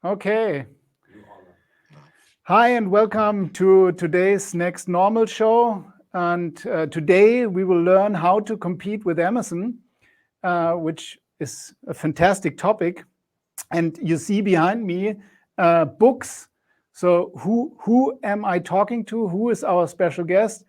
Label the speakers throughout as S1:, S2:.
S1: Okay. Hi and welcome to today's Next Normal show. And today we will learn how to compete with Amazon, which is a fantastic topic. And you see behind me books. So who am I talking to? Who is our special guest?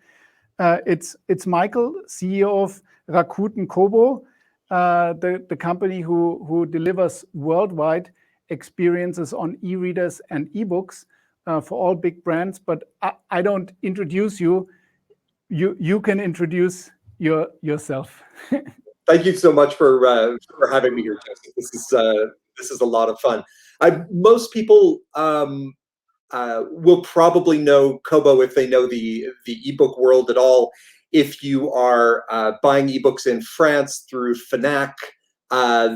S1: It's Michael, CEO of Rakuten Kobo, the company who delivers worldwide experiences on e-readers and ebooks for all big brands. But I don't introduce you. You can introduce yourself.
S2: Thank you so much for having me here, Joseph. This is a lot of fun. Most people will probably know Kobo if they know the ebook world at all. If you are buying ebooks in France through Fnac,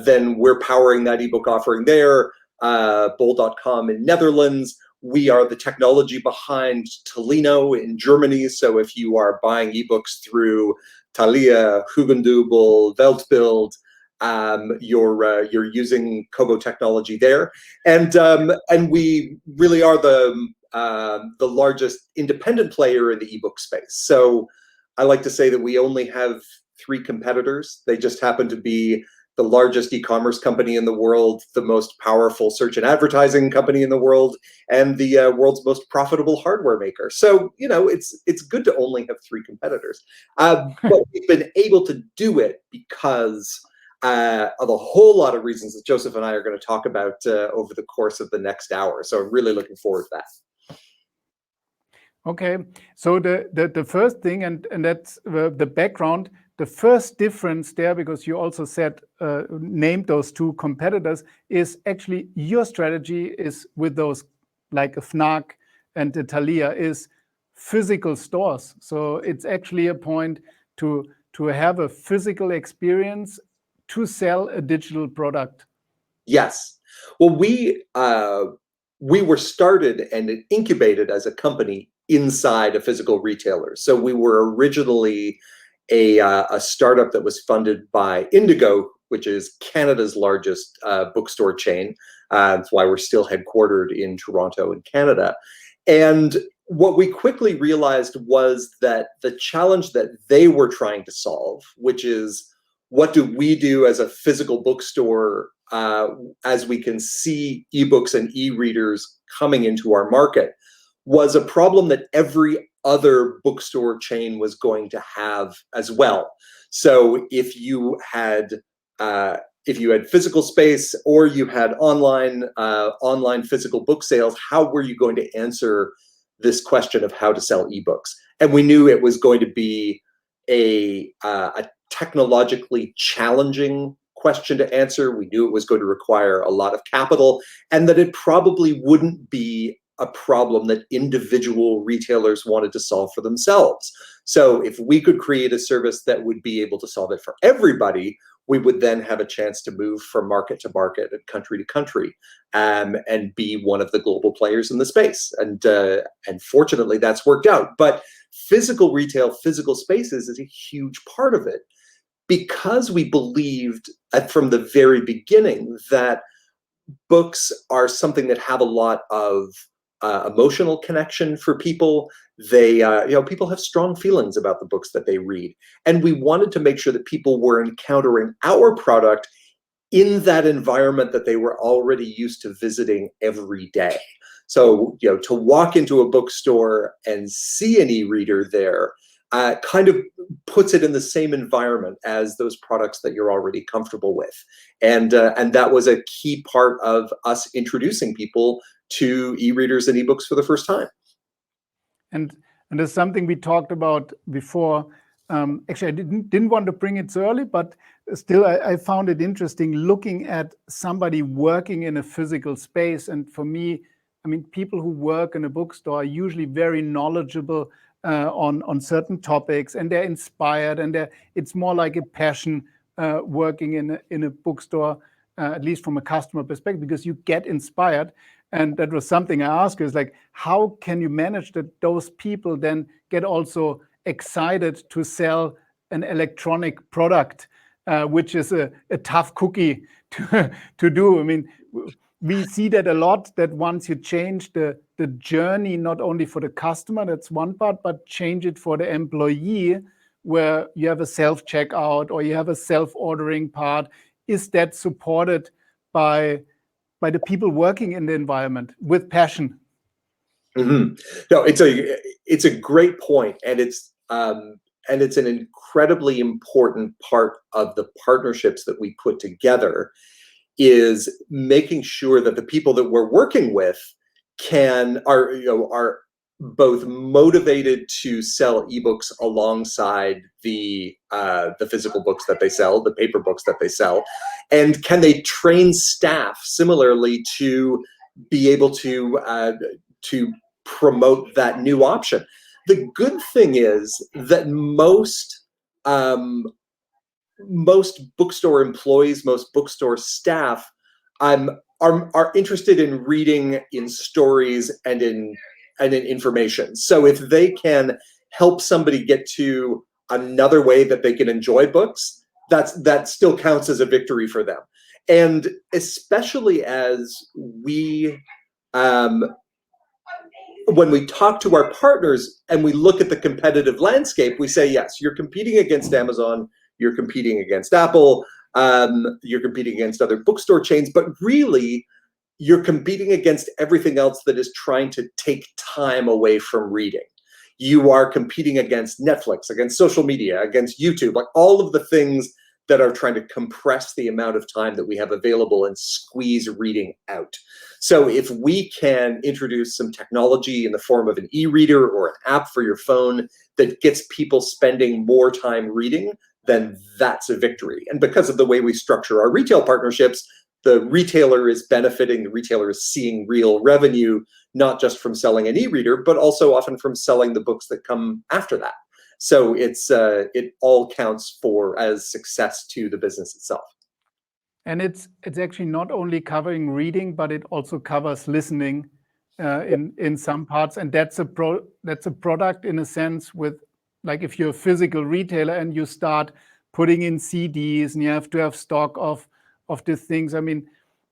S2: then we're powering that ebook offering there. Bol.com in Netherlands. We are the technology behind Tolino in Germany. So if you are buying ebooks through Thalia, Hugendubel, Weltbild, you're using Kobo technology there, and we really are the largest independent player in the ebook space. So I like to say that we only have 3 competitors. They just happen to be the largest e-commerce company in the world, the most powerful search and advertising company in the world, and the world's most profitable hardware maker. So, you know, it's good to only have 3 competitors. But we've been able to do it because of a whole lot of reasons that Joseph and I are going to talk about over the course of the next hour. So I'm really looking forward to that.
S1: Okay, so the first thing, and that's the background. The first difference there, because you also said, named those 2 competitors, is actually your strategy is with those like a Fnac and the Thalia is physical stores. So it's actually a point to have a physical experience to sell a digital product.
S2: Yes. Well, we were started and incubated as a company inside a physical retailer. So we were originally a startup that was funded by Indigo, which is Canada's largest bookstore chain. That's why we're still headquartered in Toronto in Canada. And what we quickly realized was that the challenge that they were trying to solve, which is what do we do as a physical bookstore as we can see ebooks and e-readers coming into our market, was a problem that every other bookstore chain was going to have as well. So if you had physical space or you had online physical book sales, how were you going to answer this question of how to sell ebooks? And we knew it was going to be a technologically challenging question to answer. We knew it was going to require a lot of capital, and that it probably wouldn't be a problem that individual retailers wanted to solve for themselves. So if we could create a service that would be able to solve it for everybody, we would then have a chance to move from market to market and country to country, and be one of the global players in the space. And fortunately, that's worked out. But physical retail, physical spaces is a huge part of it, because we believed from the very beginning that books are something that have a lot of emotional connection for people. They, people have strong feelings about the books that they read. And we wanted to make sure that people were encountering our product in that environment that they were already used to visiting every day. So, to walk into a bookstore and see an e-reader there kind of puts it in the same environment as those products that you're already comfortable with. And that was a key part of us introducing people to e-readers and ebooks for the first time.
S1: And there's something we talked about before. Actually, I didn't want to bring it so early, but still I found it interesting looking at somebody working in a physical space. And for me, I mean, people who work in a bookstore are usually very knowledgeable on certain topics, and they're inspired, and it's more like a passion working in a bookstore, at least from a customer perspective, because you get inspired. And that was something I asked you, is like, how can you manage that those people then get also excited to sell an electronic product, which is a tough cookie to do? I mean, we see that a lot, that once you change the journey, not only for the customer, that's one part, but change it for the employee, where you have a self-checkout or you have a self-ordering part, is that supported by the people working in the environment with passion?
S2: Mm-hmm. No, it's a great point, and it's an incredibly important part of the partnerships that we put together, is making sure that the people that we're working with are both motivated to sell ebooks alongside the physical books that they sell, the paper books that they sell, and can they train staff similarly to be able to promote that new option. The good thing is that most bookstore employees, most bookstore staff are interested in reading, in stories, and in information. So if they can help somebody get to another way that they can enjoy books, that still counts as a victory for them. And especially as when we talk to our partners and we look at the competitive landscape, we say, yes, you're competing against Amazon, you're competing against Apple, you're competing against other bookstore chains, but really you're competing against everything else that is trying to take time away from reading. You are competing against Netflix, against social media, against YouTube, like all of the things that are trying to compress the amount of time that we have available and squeeze reading out. So if we can introduce some technology in the form of an e-reader or an app for your phone that gets people spending more time reading, then that's a victory. And because of the way we structure our retail partnerships, the retailer is benefiting, the retailer is seeing real revenue, not just from selling an e-reader, but also often from selling the books that come after that. So it all counts as success to the business itself.
S1: And it's actually not only covering reading, but it also covers listening in some parts. And that's a product in a sense, with, like, if you're a physical retailer and you start putting in CDs and you have to have stock of these things. I mean,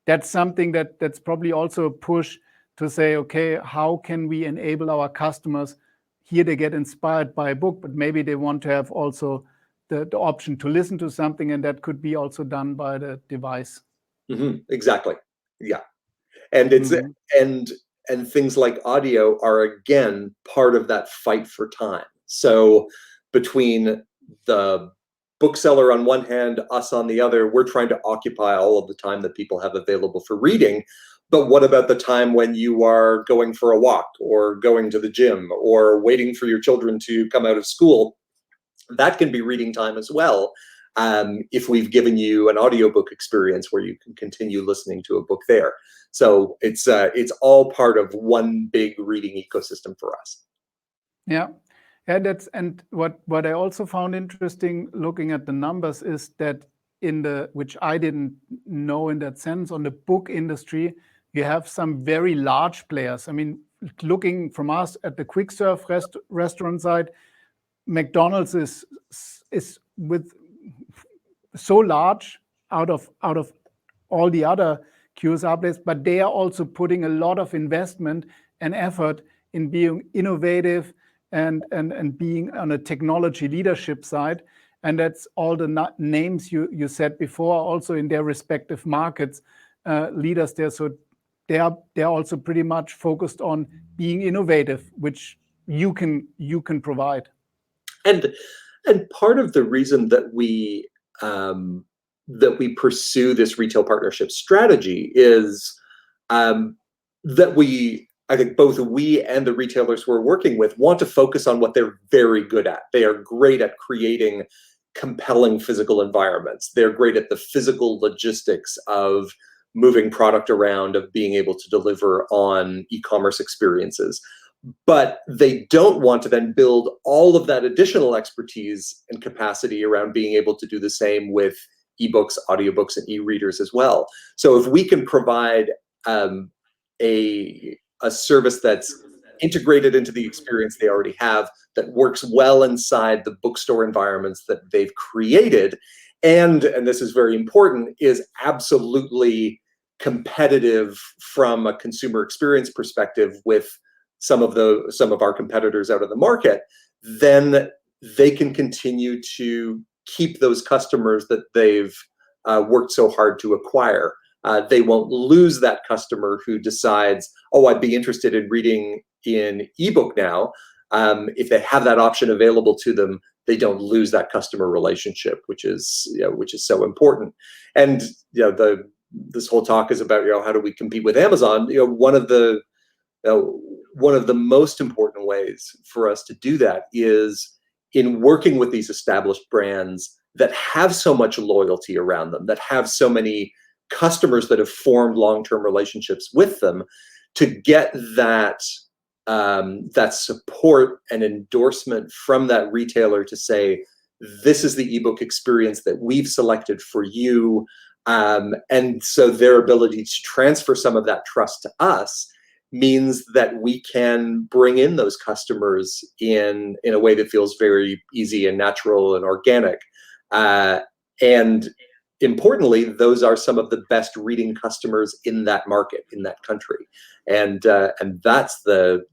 S1: that's something that's probably also a push to say, okay, how can we enable our customers? Here they get inspired by a book, but maybe they want to have also the option to listen to something, and that could be also done by the device.
S2: Mm-hmm. Exactly. Yeah. And it's and things like audio are again part of that fight for time. So between the bookseller on one hand, us on the other, we're trying to occupy all of the time that people have available for reading. But what about the time when you are going for a walk or going to the gym or waiting for your children to come out of school? That can be reading time as well, if we've given you an audiobook experience where you can continue listening to a book there. So it's all part of one big reading ecosystem for us.
S1: Yeah. And what I also found interesting looking at the numbers is that which I didn't know in that sense, on the book industry, you have some very large players. I mean, looking from us at the quick serve restaurant side, McDonald's is with so large out of all the other QSR players, but they are also putting a lot of investment and effort in being innovative and being on a technology leadership side. And that's all the names you said before, also in their respective markets, leaders there. So they're also pretty much focused on being innovative, which you can provide. And
S2: part of the reason that we pursue this retail partnership strategy is that I think both we and the retailers we're working with want to focus on what they're very good at. They are great at creating compelling physical environments. They're great at the physical logistics of moving product around, of being able to deliver on e-commerce experiences. But they don't want to then build all of that additional expertise and capacity around being able to do the same with ebooks, audiobooks, and e-readers as well. So if we can provide a service that's integrated into the experience they already have, that works well inside the bookstore environments that they've created, and this is very important, is absolutely competitive from a consumer experience perspective with some of our competitors out of the market, then they can continue to keep those customers that they've worked so hard to acquire. They won't lose that customer who decides, oh, I'd be interested in reading in ebook now. If they have that option available to them, they don't lose that customer relationship, which is so important. And this whole talk is about how do we compete with Amazon? One of the most important ways for us to do that is in working with these established brands that have so much loyalty around them, that have so many customers that have formed long-term relationships with them, to get that support and endorsement from that retailer to say, this is the ebook experience that we've selected for you. And so their ability to transfer some of that trust to us means that we can bring in those customers in a way that feels very easy and natural and organic. And importantly, those are some of the best reading customers in that market, in that country. And that's the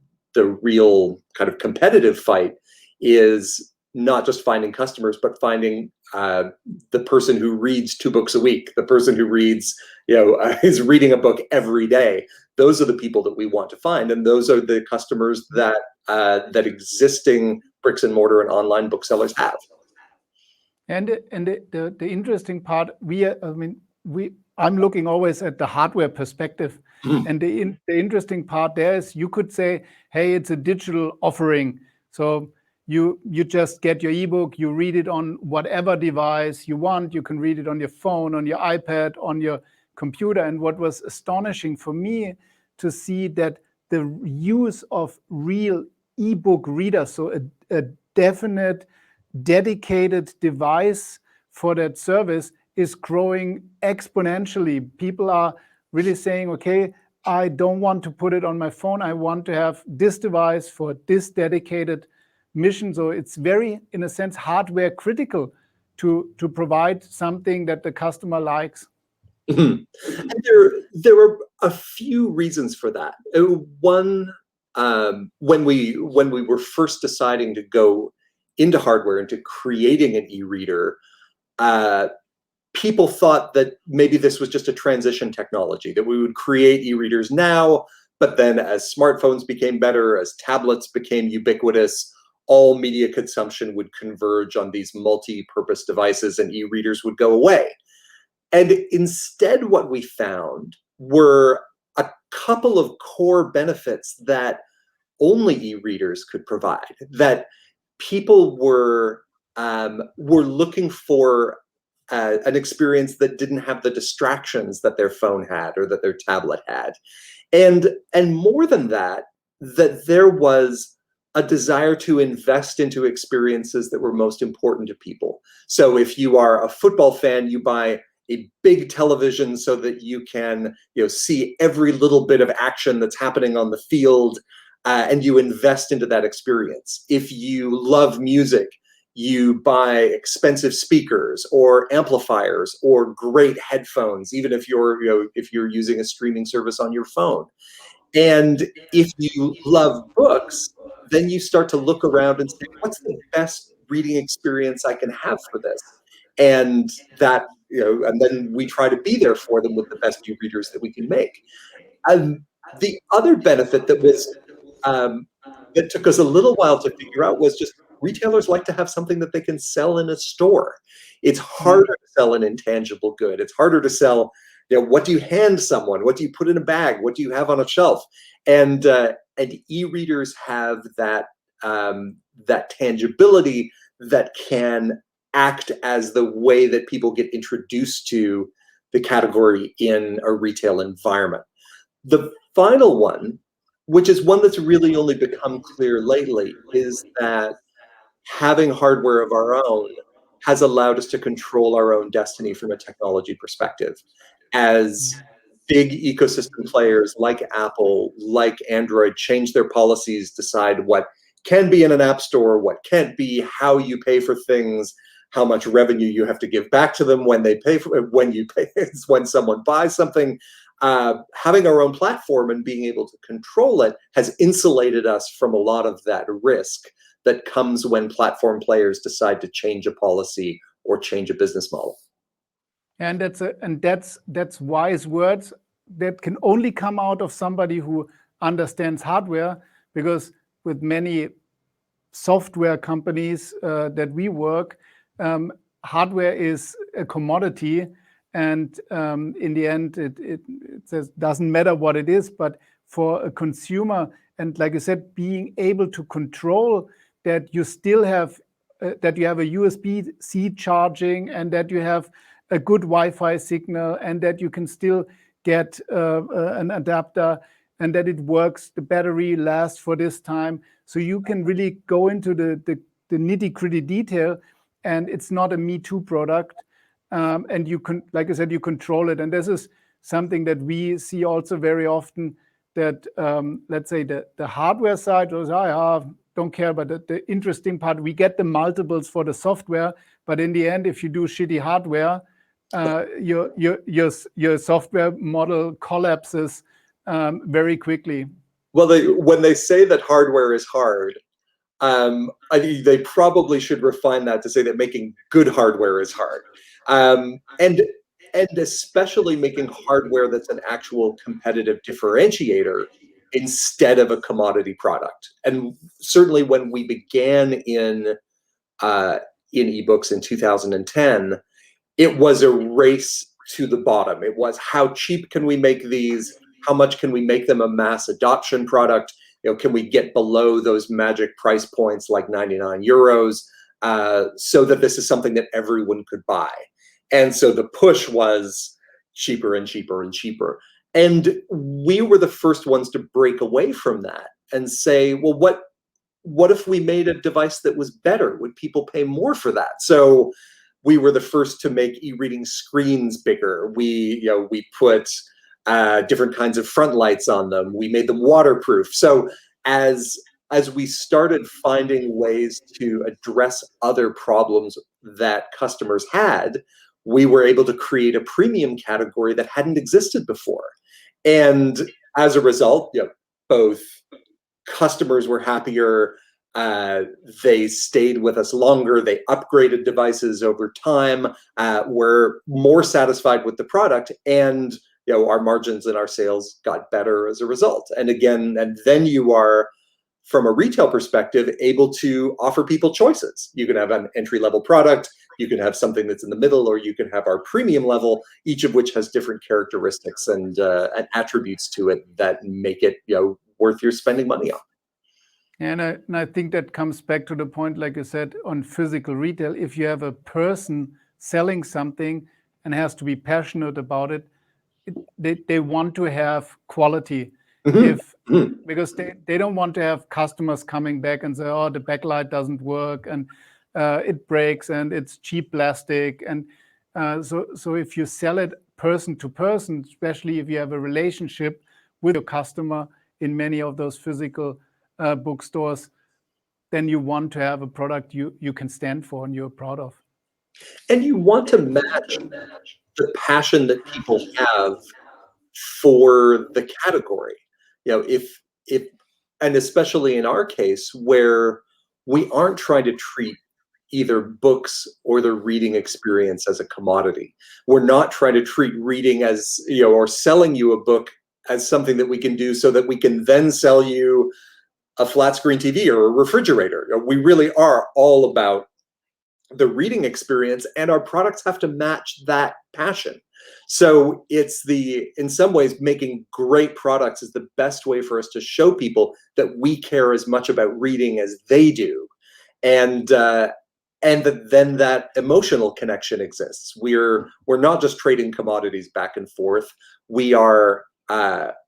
S2: real kind of competitive fight, is not just finding customers, but finding the person who reads 2 books a week, the person who reads, is reading a book every day. Those are the people that we want to find, and those are the customers that existing bricks and mortar and online booksellers have.
S1: And the interesting part, I'm looking always at the hardware perspective. And the interesting part there is, you could say, hey, it's a digital offering. So you just get your ebook, you read it on whatever device you want. You can read it on your phone, on your iPad, on your computer. And what was astonishing for me to see that the use of real ebook readers, so a definite dedicated device for that service, is growing exponentially. People are really saying, okay, I don't want to put it on my phone. I want to have this device for this dedicated mission. So it's very, in a sense, hardware critical to provide something that the customer likes.
S2: And there are a few reasons for that. One, when we were first deciding to go into hardware, into creating an e-reader, people thought that maybe this was just a transition technology, that we would create e-readers now, but then as smartphones became better, as tablets became ubiquitous, all media consumption would converge on these multi-purpose devices and e-readers would go away. And instead, what we found were a couple of core benefits that only e-readers could provide, that people were looking for an experience that didn't have the distractions that their phone had or that their tablet had. And more than that, that there was a desire to invest into experiences that were most important to people. So if you are a football fan, you buy a big television so that you can see every little bit of action that's happening on the field, and you invest into that experience. If you love music, you buy expensive speakers or amplifiers or great headphones, even if you're using a streaming service on your phone. And if you love books, then you start to look around and say, what's the best reading experience I can have for this? And that, and then we try to be there for them with the best e-readers that we can make. The other benefit that was that took us a little while to figure out was just retailers like to have something that they can sell in a store. It's harder to sell an intangible good. It's harder to sell, what do you hand someone? What do you put in a bag? What do you have on a shelf? And e-readers have that tangibility that can act as the way that people get introduced to the category in a retail environment. The final one, which is one that's really only become clear lately, is that having hardware of our own has allowed us to control our own destiny from a technology perspective. As big ecosystem players like Apple, like Android, change their policies, decide what can be in an app store, what can't be, how you pay for things, how much revenue you have to give back to them when they pay for when someone buys something. having our own platform and being able to control it has insulated us from a lot of that risk that comes when platform players decide to change a policy or change a business model.
S1: And that's wise words that can only come out of somebody who understands hardware, because with many software companies that we work, hardware is a commodity, and in the end it doesn't matter what it is, but for a consumer, and like I said, being able to control that you still have that you have a USB-C charging, and that you have a good Wi-Fi signal, and that you can still get an adapter, and that it works, the battery lasts for this time. So you can really go into the nitty-gritty detail, and it's not a Me Too product. And you can, like I said, you control it. And this is something that we see also very often, that let's say the hardware side was, don't care, but the interesting part, we get the multiples for the software, but in the end, if you do shitty hardware, your software model collapses very quickly.
S2: Well, when they say that hardware is hard, I think they probably should refine that to say that making good hardware is hard, and especially making hardware that's an actual competitive differentiator instead of a commodity product. And certainly when we began in ebooks in 2010, it was a race to the bottom. It was, how cheap can we make these? How much can we make them a mass adoption product? Can we get below those magic price points like 99 euros so that this is something that everyone could buy? And so the push was cheaper and cheaper and cheaper. And we were the first ones to break away from that and say, well, what if we made a device that was better? Would people pay more for that? So we were the first to make e-reading screens bigger. We put different kinds of front lights on them. We made them waterproof. So as we started finding ways to address other problems that customers had, we were able to create a premium category that hadn't existed before. And as a result, both customers were happier, they stayed with us longer, they upgraded devices over time, were more satisfied with the product, and our margins and our sales got better as a result. And then you are, from a retail perspective, able to offer people choices. You can have an entry-level product, you can have something that's in the middle, or you can have our premium level, each of which has different characteristics and attributes to it that make it worth your spending money on.
S1: And I think that comes back to the point, like you said, on physical retail. If you have a person selling something and has to be passionate about it, they want to have quality. Because they don't want to have customers coming back and say, oh, the backlight doesn't work, and it breaks, and it's cheap plastic. And so if you sell it person to person, especially if you have a relationship with your customer in many of those physical bookstores, then you want to have a product you can stand for and you're proud of.
S2: And you want to match the passion that people have for the category. If and especially in our case, where we aren't trying to treat either books or the reading experience as a commodity. We're not trying to treat reading as, or selling you a book as something that we can do so that we can then sell you a flat screen TV or a refrigerator. We really are all about the reading experience, and our products have to match that passion. So in some ways, making great products is the best way for us to show people that we care as much about reading as they do. And then that emotional connection exists. We're not just trading commodities back and forth. We're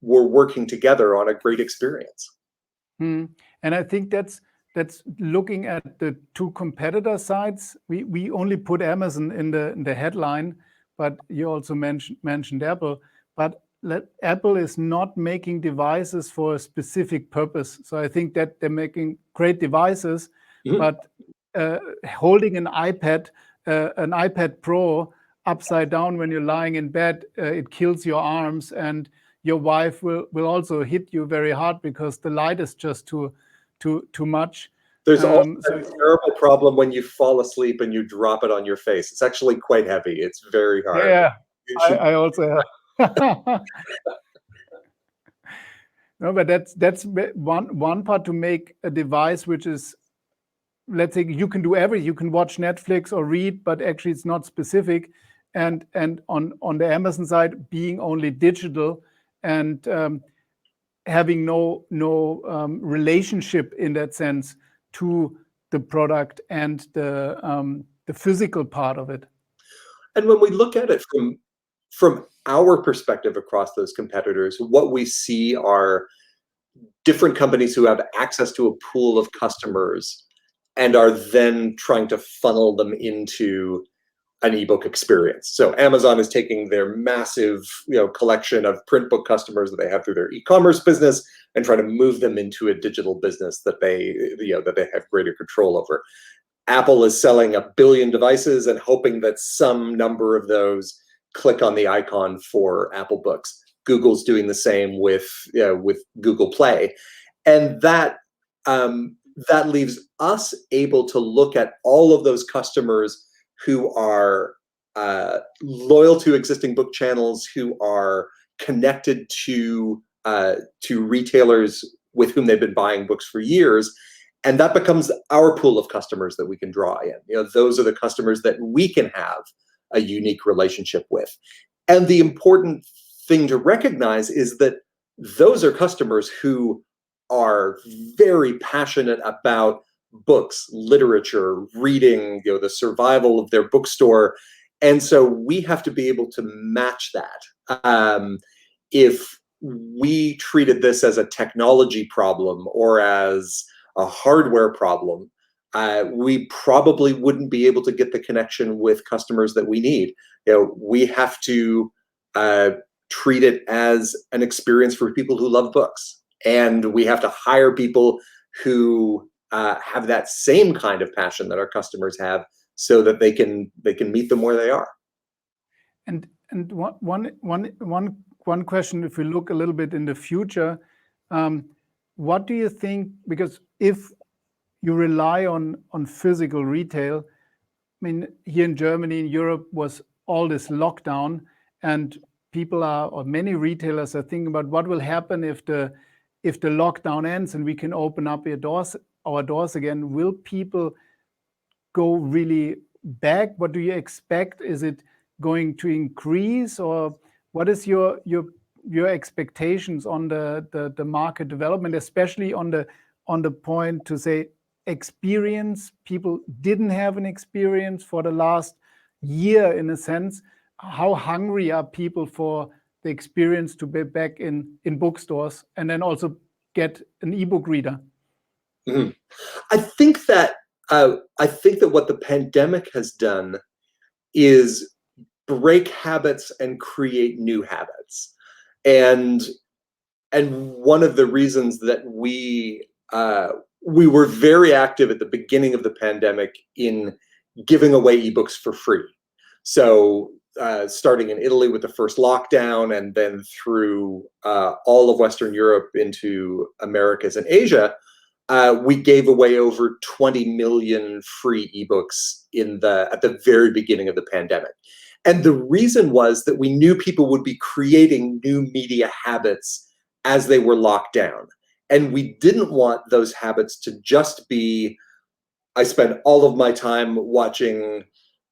S2: working together on a great experience.
S1: And I think that's looking at the two competitor sides. We only put Amazon in the headline, but you also mentioned Apple. But Apple is not making devices for a specific purpose. So I think that they're making great devices, but holding an iPad Pro upside down when you're lying in bed, it kills your arms, and your wife will also hit you very hard because the light is just too much.
S2: There's also a terrible problem when you fall asleep and you drop it on your face. It's actually quite heavy. It's very hard.
S1: Yeah, I also have. No, but that's one part, to make a device which is, let's say, you can do everything. You can watch Netflix or read, but actually it's not specific. And on the Amazon side, being only digital and having no relationship in that sense to the product and the physical part of it.
S2: And when we look at it from our perspective across those competitors, what we see are different companies who have access to a pool of customers and are then trying to funnel them into an ebook experience. So Amazon is taking their massive, collection of print book customers that they have through their e-commerce business and trying to move them into a digital business that they have greater control over. Apple is selling 1 billion devices and hoping that some number of those click on the icon for Apple Books. Google's doing the same with Google Play, and that leaves us able to look at all of those customers who are loyal to existing book channels, who are connected to retailers with whom they've been buying books for years. And that becomes our pool of customers that we can draw in. Those are the customers that we can have a unique relationship with. And the important thing to recognize is that those are customers who are very passionate about books, literature, reading, the survival of their bookstore. And so we have to be able to match that. If we treated this as a technology problem or as a hardware problem, we probably wouldn't be able to get the connection with customers that we need. We have to treat it as an experience for people who love books, and we have to hire people who have that same kind of passion that our customers have, so that they can meet them where they are.
S1: And one question, if we look a little bit in the future, what do you think? Because if you rely on physical retail, I mean, here in Germany, in Europe, was all this lockdown, and people or many retailers are thinking about what will happen if the lockdown ends and we can open up our doors again. Will people go really back? What do you expect? Is it going to increase, or what is your expectations on the market development, especially on the point to say experience? People didn't have an experience for the last year, in a sense. How hungry are people for the experience to be back in bookstores and then also get an ebook reader?
S2: Mm-hmm. I think that what the pandemic has done is break habits and create new habits. And one of the reasons that we were very active at the beginning of the pandemic in giving away ebooks for free. So starting in Italy with the first lockdown, and then through all of Western Europe into Americas and Asia, we gave away over 20 million free ebooks at the very beginning of the pandemic. And the reason was that we knew people would be creating new media habits as they were locked down. And we didn't want those habits to just be, I spend all of my time watching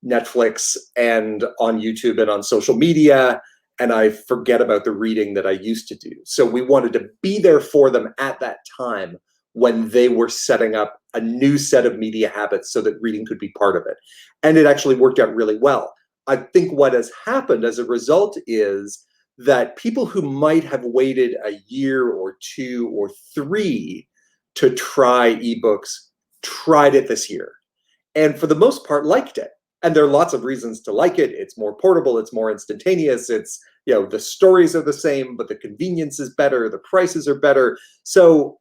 S2: Netflix and on YouTube and on social media, and I forget about the reading that I used to do. So we wanted to be there for them at that time when they were setting up a new set of media habits so that reading could be part of it. And it actually worked out really well. I think what has happened as a result is that people who might have waited a year or 2 or 3 to try ebooks tried it this year, and for the most part liked it. And there are lots of reasons to like it. It's more portable, it's more instantaneous, it's, the stories are the same, but the convenience is better, the prices are better. So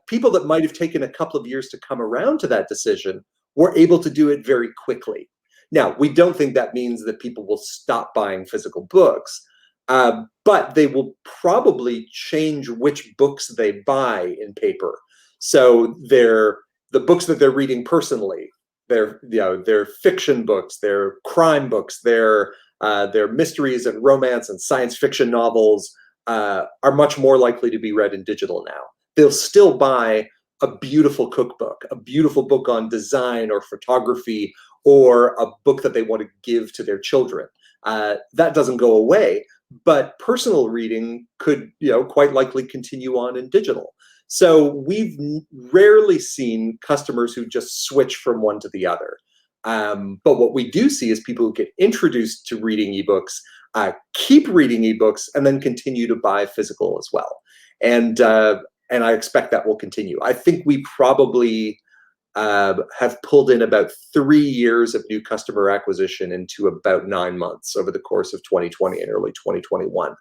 S2: people that might have taken a couple of years to come around to that decision were able to do it very quickly. Now, we don't think that means that people will stop buying physical books, but they will probably change which books they buy in paper. So the books that they're reading personally, their fiction books, their crime books, their mysteries and romance and science fiction novels are much more likely to be read in digital now. They'll still buy a beautiful cookbook, a beautiful book on design or photography, or a book that they want to give to their children. That doesn't go away, but personal reading could, quite likely continue on in digital. So we've rarely seen customers who just switch from one to the other. But what we do see is people who get introduced to reading ebooks, keep reading ebooks, and then continue to buy physical as well. And I expect that will continue. I think we probably have pulled in about 3 years of new customer acquisition into about 9 months over the course of 2020 and early 2021.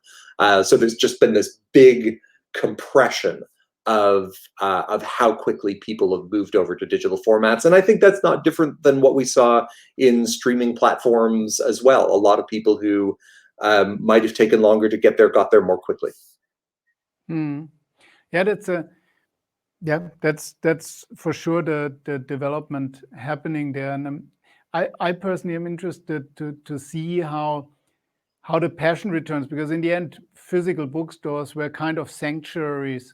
S2: So there's just been this big compression of how quickly people have moved over to digital formats. And I think that's not different than what we saw in streaming platforms as well. A lot of people who might have taken longer to get there got there more quickly.
S1: Yeah, that's for sure the development happening there. And I personally am interested to see how the passion returns, because in the end, physical bookstores were kind of sanctuaries.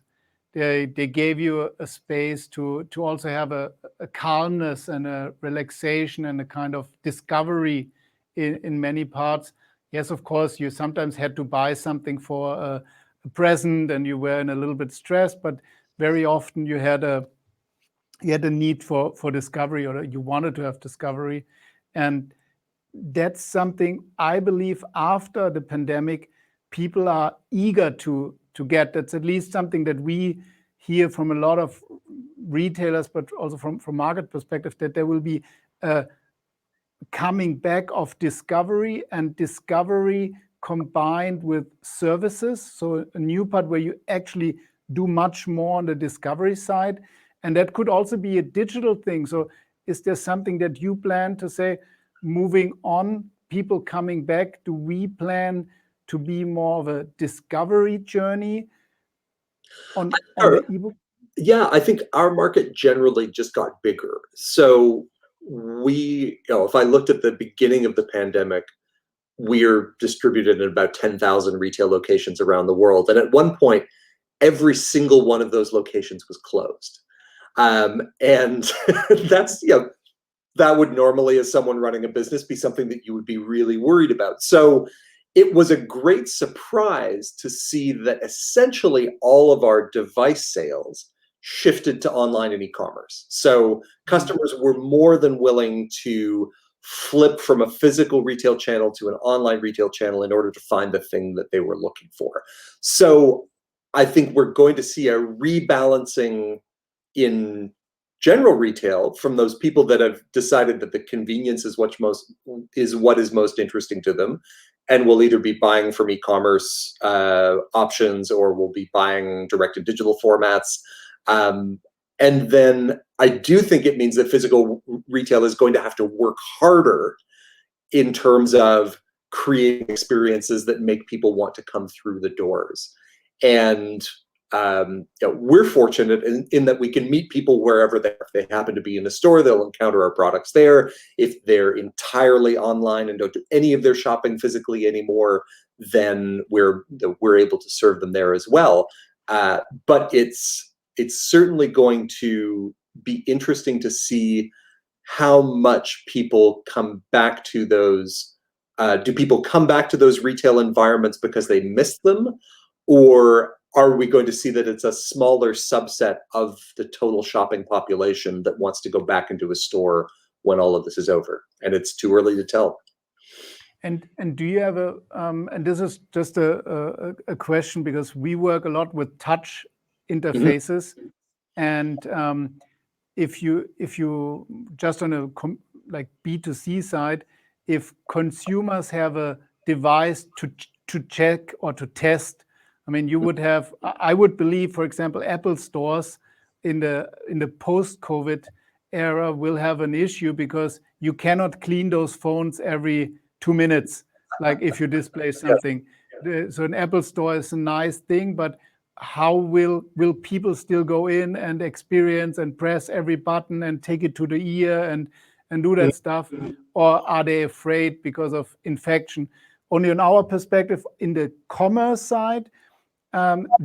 S1: They gave you a space to also have a calmness and a relaxation and a kind of discovery in many parts. Yes, of course, you sometimes had to buy something for a present and you were in a little bit stressed, but very often you had a need for discovery, or you wanted to have discovery. And that's something I believe after the pandemic, people are eager to get. That's at least something that we hear from a lot of retailers, but also from market perspective, that there will be a coming back of discovery, and discovery combined with services. So a new part where you actually do much more on the discovery side. And that could also be a digital thing. So is there something that you plan to say, moving on, people coming back, do we plan to be more of a discovery journey on the ebook?
S2: Yeah, I think our market generally just got bigger. So if I looked at the beginning of the pandemic, we're distributed in about 10,000 retail locations around the world. And at one point, every single one of those locations was closed. And that's, that would normally, as someone running a business, be something that you would be really worried about. So it was a great surprise to see that essentially all of our device sales shifted to online and e-commerce. So customers were more than willing to flip from a physical retail channel to an online retail channel in order to find the thing that they were looking for. So I think we're going to see a rebalancing in general retail from those people that have decided that the convenience is what is most interesting to them, and will either be buying from e-commerce options, or will be buying direct to digital formats. And then I do think it means that physical retail is going to have to work harder in terms of creating experiences that make people want to come through the doors. And we're fortunate in that we can meet people wherever they are. If they happen to be in the store, they'll encounter our products there. If they're entirely online and don't do any of their shopping physically anymore, then we're able to serve them there as well. But it's certainly going to be interesting to see how much people come back to those. Do people come back to those retail environments because they missed them? Or are we going to see that it's a smaller subset of the total shopping population that wants to go back into a store when all of this is over? And it's too early to tell.
S1: And do you have and this is just a question, because we work a lot with touch interfaces. And if you just on a like B2C side, if consumers have a device to check or to test, I mean, you would have, I would believe, for example, Apple stores in the post-COVID era will have an issue because you cannot clean those phones every 2 minutes, like if you display something. So an Apple Store is a nice thing, but how will people still go in and experience and press every button and take it to the ear and do that stuff? Or are they afraid because of infection? Only in our perspective, in the commerce side,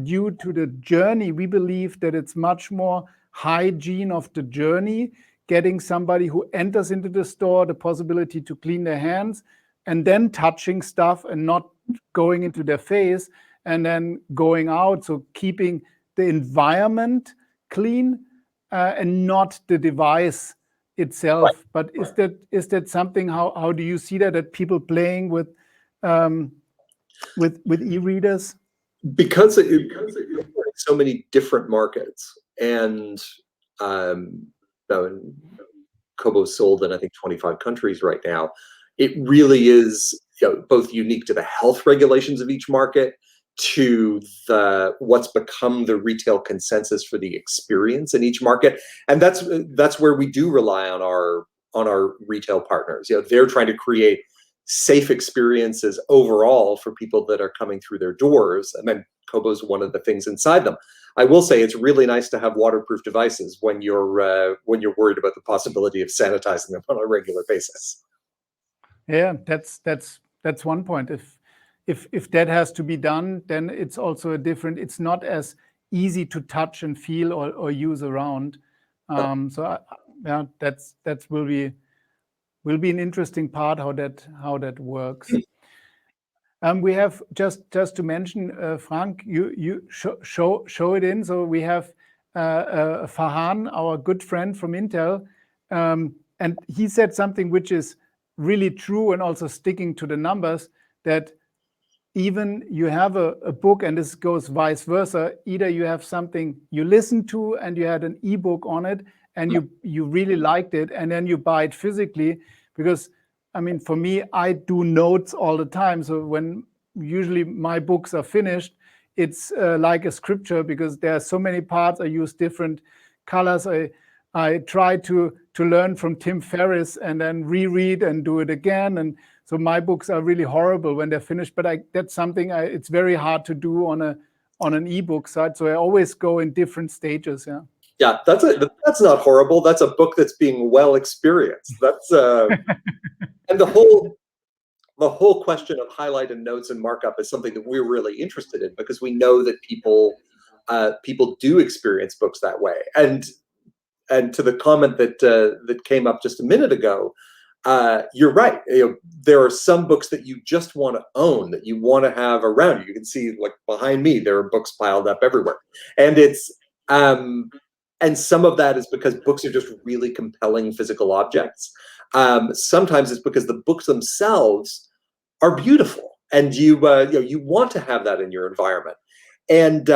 S1: due to the journey, we believe that it's much more hygiene of the journey, getting somebody who enters into the store the possibility to clean their hands and then touching stuff and not going into their face and then going out. So keeping the environment clean and not the device itself.
S2: Right.
S1: But is that something? How do you see that people playing with e-readers?
S2: Because so many different markets, and Kobo sold in I think 25 countries right now. It really is both unique to the health regulations of each market, to what's become the retail consensus for the experience in each market, and that's where we do rely on our retail partners. They're trying to create safe experiences overall for people that are coming through their doors, and then Kobo's one of the things inside them. I will say it's really nice to have waterproof devices when you're worried about the possibility of sanitizing them on a regular basis.
S1: Yeah, that's one point. If that has to be done, then it's also it's not as easy to touch and feel or use around. So yeah, that will be an interesting part how that works. We have just to mention, Frank, you show it in. So we have Farhan, our good friend from Intel, and he said something which is really true and also sticking to the numbers, that even you have a book, and this goes vice versa. Either you have something you listen to and you had an ebook on it and you really liked it, and then you buy it physically. Because I mean, for me, I do notes all the time. So when usually my books are finished, it's like a scripture, because there are so many parts. I use different colors. I try to learn from Tim Ferriss and then reread and do it again. And so my books are really horrible when they're finished. But that's something it's very hard to do on an ebook side. So I always go in different stages. Yeah.
S2: Yeah, that's not horrible. That's a book that's being well experienced. That's and the whole question of highlight and notes and markup is something that we're really interested in, because we know that people do experience books that way. And to the comment that came up just a minute ago, you're right. There are some books that you just want to own, that you want to have around you. You can see, like behind me, there are books piled up everywhere, and it's and some of that is because books are just really compelling physical objects. Sometimes it's because the books themselves are beautiful, and you want to have that in your environment. And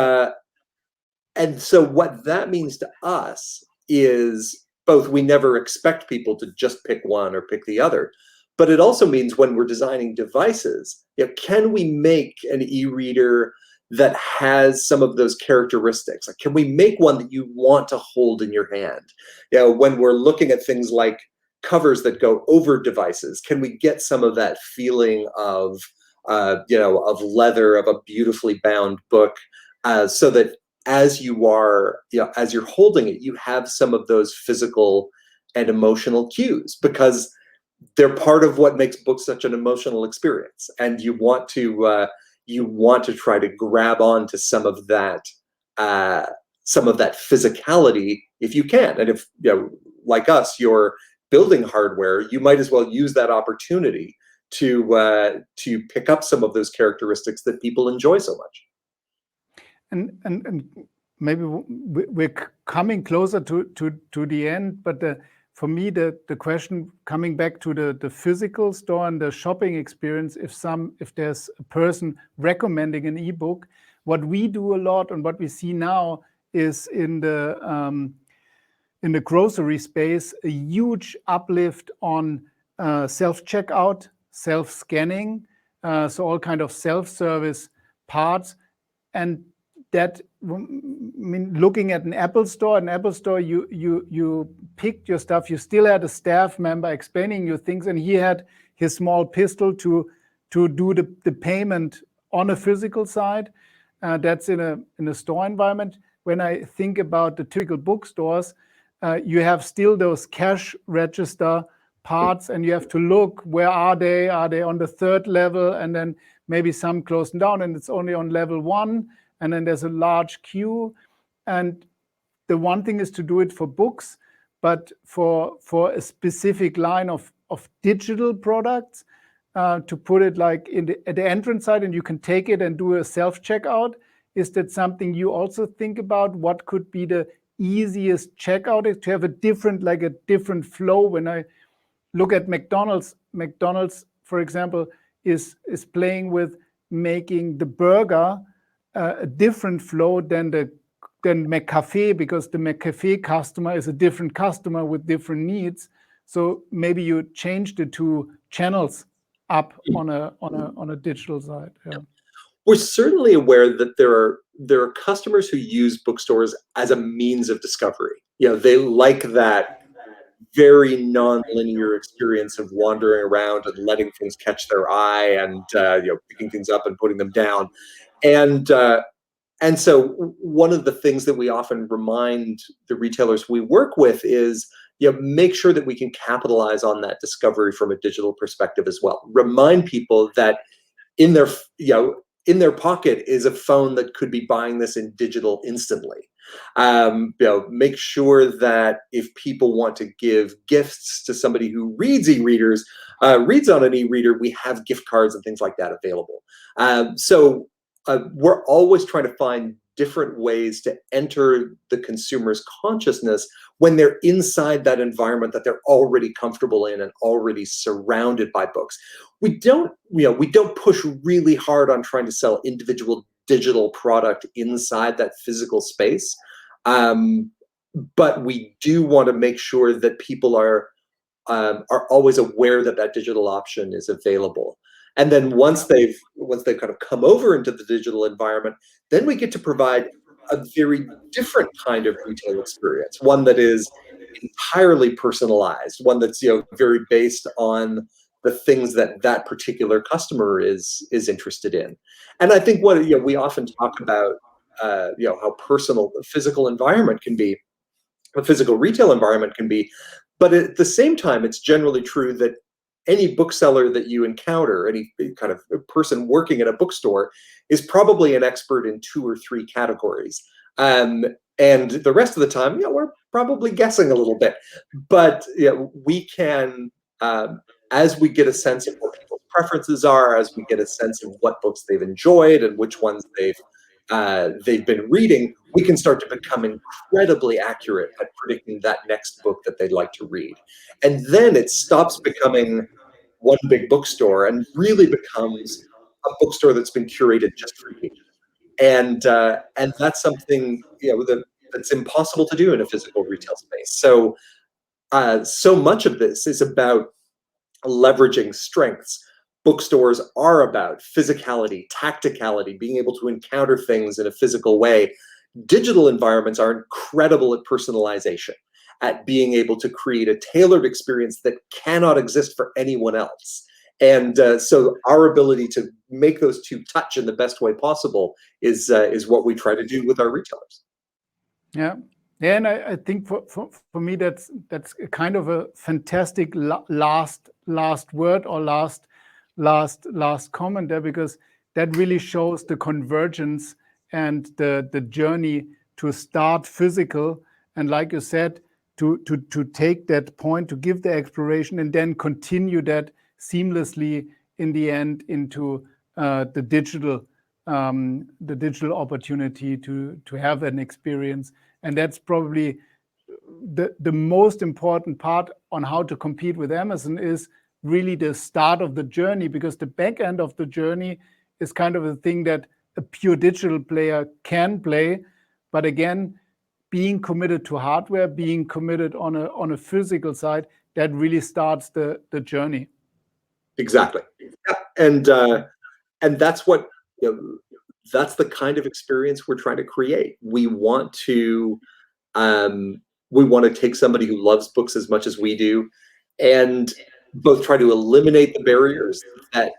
S2: so what that means to us is both, we never expect people to just pick one or pick the other, but it also means when we're designing devices, can we make an e-reader that has some of those characteristics? Like, can we make one that you want to hold in your hand? When we're looking at things like covers that go over devices, can we get some of that feeling of leather, of a beautifully bound book, so that as you're holding it, you have some of those physical and emotional cues, because they're part of what makes books such an emotional experience, and you want to try to grab onto some of that physicality if you can. And if like us, you're building hardware, you might as well use that opportunity to pick up some of those characteristics that people enjoy so much.
S1: And maybe we're coming closer to the end, but for me, the question, coming back to the physical store and the shopping experience, if there's a person recommending an ebook, what we do a lot and what we see now is in the grocery space, a huge uplift on self-checkout, self-scanning, so all kind of self-service parts. And that, I mean, looking at an Apple store, you picked your stuff. You still had a staff member explaining you things, and he had his small pistol to do the payment on a physical side. That's in a store environment. When I think about the typical bookstores, you have still those cash register parts, and you have to look, where are they? Are they on the 3rd level? And then maybe some closing down, and it's only on level 1. And then there's a large queue. And the one thing is to do it for books, but for a specific line of digital products, to put it like at the entrance side, and you can take it and do a self-checkout. Is that something you also think about? What could be the easiest checkout is to have a different flow? When I look at McDonald's, for example, is playing with making the burger a different flow than McCafe, because the McCafe customer is a different customer with different needs. So maybe you change the 2 channels up on a digital side. Yeah.
S2: We're certainly aware that there are customers who use bookstores as a means of discovery. They like that very non-linear experience of wandering around and letting things catch their eye, and picking things up and putting them down. And so one of the things that we often remind the retailers we work with is, make sure that we can capitalize on that discovery from a digital perspective as well. Remind people that in their pocket is a phone that could be buying this in digital instantly. Make sure that if people want to give gifts to somebody who reads e-readers, reads on an e-reader, we have gift cards and things like that available. So we're always trying to find different ways to enter the consumer's consciousness when they're inside that environment that they're already comfortable in and already surrounded by books. We don't push really hard on trying to sell individual digital product inside that physical space, but we do want to make sure that people are always aware that digital option is available. And then once they've kind of come over into the digital environment, then we get to provide a very different kind of retail experience, one that is entirely personalized, one that's very based on the things that particular customer is interested in. And I think what we often talk about, how personal the physical environment can be, the physical retail environment can be, but at the same time, it's generally true that any bookseller that you encounter, any kind of person working at a bookstore, is probably an expert in 2 or 3 categories. And the rest of the time, we're probably guessing a little bit. But we can, as we get a sense of what people's preferences are, as we get a sense of what books they've enjoyed and which ones they've been reading, we can start to become incredibly accurate at predicting that next book that they'd like to read. And then it stops becoming one big bookstore and really becomes a bookstore that's been curated just for you. And that's something that's impossible to do in a physical retail space. So so much of this is about leveraging strengths. Bookstores are about physicality, tacticality, being able to encounter things in a physical way. Digital environments are incredible at personalization, at being able to create a tailored experience that cannot exist for anyone else. And so our ability to make those 2 touch in the best way possible is what we try to do with our retailers.
S1: Yeah. Yeah, and I think for me that's kind of a fantastic last word or last comment there, because that really shows the convergence and the journey to start physical, and like you said, to take that point, to give the exploration, and then continue that seamlessly in the end into the digital opportunity to have an experience. And that's probably the most important part on how to compete with Amazon, is really the start of the journey, because the back end of the journey is kind of a thing that a pure digital player can play. But again, being committed to hardware, being committed on a physical side, that really starts the journey.
S2: Exactly. Yeah. And that's what that's the kind of experience we're trying to create. We want to take somebody who loves books as much as we do, and both try to eliminate the barriers that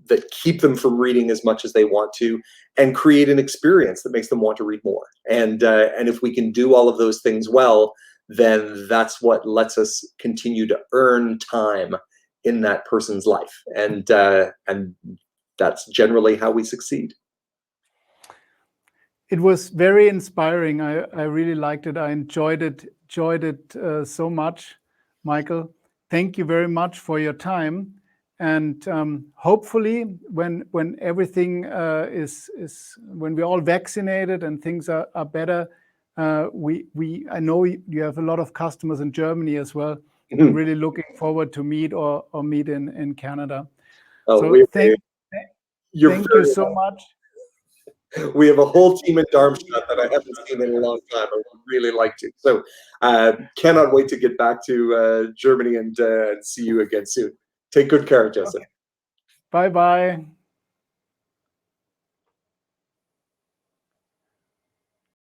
S2: that keep them from reading as much as they want to, and create an experience that makes them want to read more. And if we can do all of those things well, then that's what lets us continue to earn time in that person's life. And that's generally how we succeed.
S1: It was very inspiring. I really liked it. I enjoyed it so much, Michael. Thank you very much for your time. And hopefully, when everything when we're all vaccinated and things are better, I know you have a lot of customers in Germany as well.
S2: Mm-hmm.
S1: I'm really looking forward to meet in Canada.
S2: Oh,
S1: so thank you so much.
S2: We have a whole team in Darmstadt that I haven't seen in a long time. I would really like to. So cannot wait to get back to Germany and see you again soon. Take good care, Joseph.
S1: Okay. Bye-bye.